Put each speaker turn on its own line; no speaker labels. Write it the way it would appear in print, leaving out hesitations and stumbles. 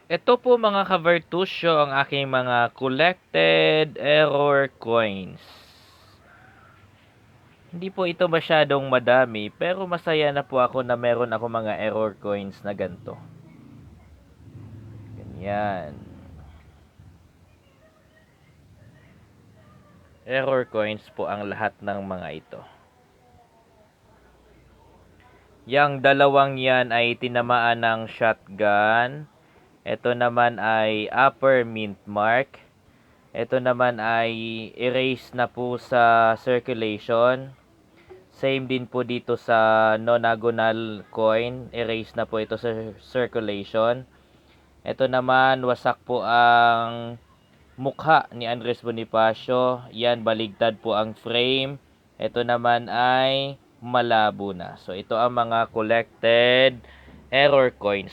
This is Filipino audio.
Ito po mga ka-Vertusyo ang aking mga collected error coins. Hindi po ito masyadong madami pero masaya na po ako na meron ako mga error coins na ganito. Ganyan. Error coins po ang lahat ng mga ito. Yang dalawang yan ay tinamaan ng shotgun. Ito naman ay upper mint mark. Ito naman ay erase na po sa circulation. Same din po dito sa nonagonal coin. Erase na po ito sa circulation. Ito naman, wasak po ang mukha ni Andres Bonifacio. Yan, baligtad po ang frame. Ito naman ay malabo na. So, ito ang mga collected error coins